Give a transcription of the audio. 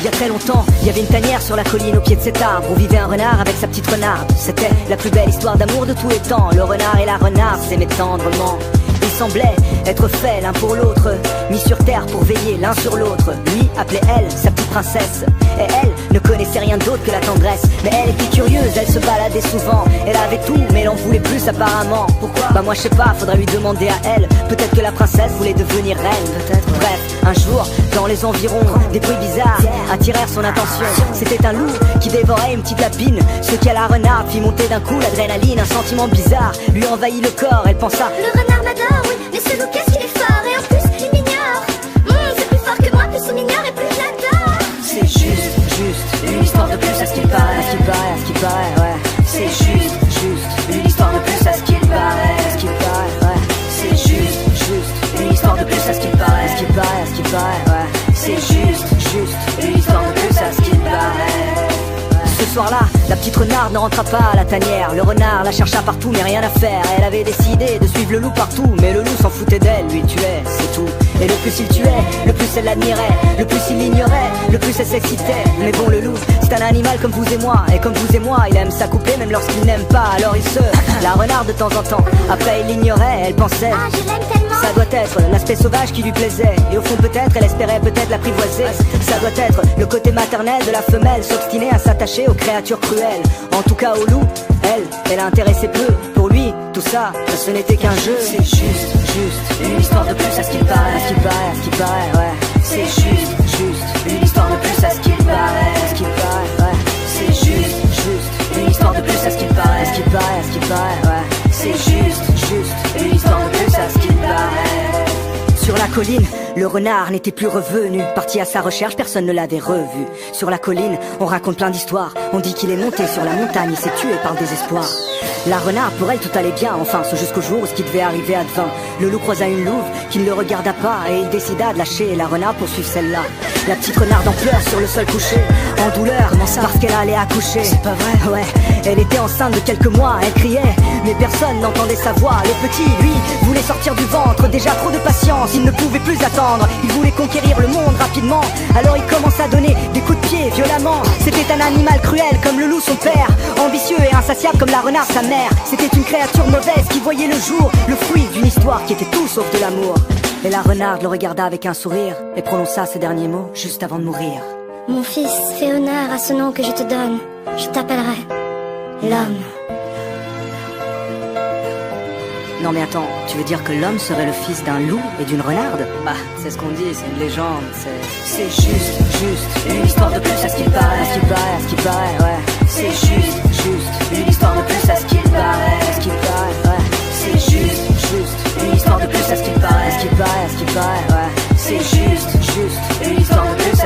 Il y a très longtemps, il y avait une tanière sur la colline au pied de cet arbre où vivait un renard avec sa petite renarde. C'était la plus belle histoire d'amour de tous les temps. Le renard et la renarde s'aimaient tendrement. Ils semblaient être faits l'un pour l'autre, mis sur terre pour veiller l'un sur l'autre. Lui appelait elle sa petite princesse, et elle ne connaissait rien d'autre que la tendresse. Mais elle était curieuse, elle se baladait souvent. Elle avait tout, mais elle en voulait plus apparemment. Pourquoi? Bah moi je sais pas, faudrait lui demander à elle. Peut-être que la princesse voulait devenir reine, peut-être. Bref, un jour, dans les environs, des bruits bizarres attirèrent son attention. C'était un loup qui dévorait une petite lapine. Ce qu'à la renarde fit monter d'un coup l'adrénaline. Un sentiment bizarre lui envahit le corps, elle pensa: le renard m'adore, oui, mais ce loup qu'est-ce qu'il est fort. Et en plus il m'ignore, c'est plus fort que moi, plus il m'ignore et plus je l'adore. C'est juste, une histoire de plus à ce qu'il paraît. À ce qu'il paraît, à ce qu'il paraît, ouais. C'est juste, une histoire de plus à ce qu'il paraît. À ce qu'il paraît, ouais. C'est juste, une histoire de plus à ce qu'il paraît. À ce qu'il paraît, à ce qu'il paraît, ouais. C'est juste, une histoire de plus à ce qu'il paraît. Ce soir-là, la petite renarde ne rentra pas à la tanière. Le renard la chercha partout mais rien à faire. Elle avait décidé de suivre le loup partout, mais le loup s'en foutait d'elle, lui tuait, c'est tout. Et le plus il tuait, le plus elle l'admirait. Le plus il l'ignorait, le plus elle s'excitait. Mais bon, le loup, c'est un animal comme vous et moi. Et comme vous et moi, il aime s'accoupler même lorsqu'il n'aime pas. Alors il se la renarde de temps en temps. Après il l'ignorait, elle pensait: ah, je l'aime tellement. Ça doit être l'aspect sauvage qui lui plaisait. Et au fond peut-être, elle espérait peut-être l'apprivoiser. Ça doit être le côté maternel de la femelle, s'obstiner à s'attacher aux créatures cruelles. En tout cas au loup, elle intéressait peu. Pour lui, tout ça, ce n'était qu'un jeu. C'est juste, une histoire de plus à ce qu'il paraît. À ce qu'il paraît, à ce qu'il paraît, ouais. C'est juste, une histoire de plus à ce qu'il paraît. À ce qu'il paraît, ouais. C'est juste, une histoire de plus à ce qu'il paraît. À ce qu'il paraît, à ce qu'il paraît, ouais. C'est juste, une histoire de plus à ce qu'il paraît. Sur la colline, le renard n'était plus revenu. Parti à sa recherche, personne ne l'avait revu. Sur la colline, on raconte plein d'histoires. On dit qu'il est monté sur la montagne, il s'est tué par le désespoir. La renarde, pour elle, tout allait bien, enfin, ce jusqu'au jour où ce qui devait arriver advint. Le loup croisa une louve qui ne le regarda pas, et il décida de lâcher la renarde pour suivre celle-là. La petite renarde en pleurs sur le sol couché, en douleur, parce qu'elle allait accoucher. C'est pas vrai? Ouais, elle était enceinte de quelques mois, elle criait, mais personne n'entendait sa voix. Le petit, lui, voulait sortir du ventre, déjà trop de patience, il ne pouvait plus attendre. Il voulait conquérir le monde rapidement, alors il commença à donner des coups de pied violemment. C'était un animal cruel comme le loup son père, ambitieux et insatiable comme la renarde sa mère. C'était une créature mauvaise qui voyait le jour, le fruit d'une histoire qui était tout sauf de l'amour. Et la renarde le regarda avec un sourire et prononça ces derniers mots juste avant de mourir. Mon fils, fais honneur à ce nom que je te donne. Je t'appellerai l'homme. Non mais attends, tu veux dire que l'homme serait le fils d'un loup et d'une renarde? Bah, c'est ce qu'on dit, c'est une légende, c'est juste, une histoire de plus à ce qu'il paraît. À ce qu'il paraît, à ce qu'il paraît, ouais. C'est juste, une histoire de plus à ce qu'il paraît. À ce qu'il paraît, ouais. C'est juste, une histoire de plus à ce qu'il paraît. À ce qu'il paraît, à ce qu'il paraît, ouais. C'est juste, une histoire de plus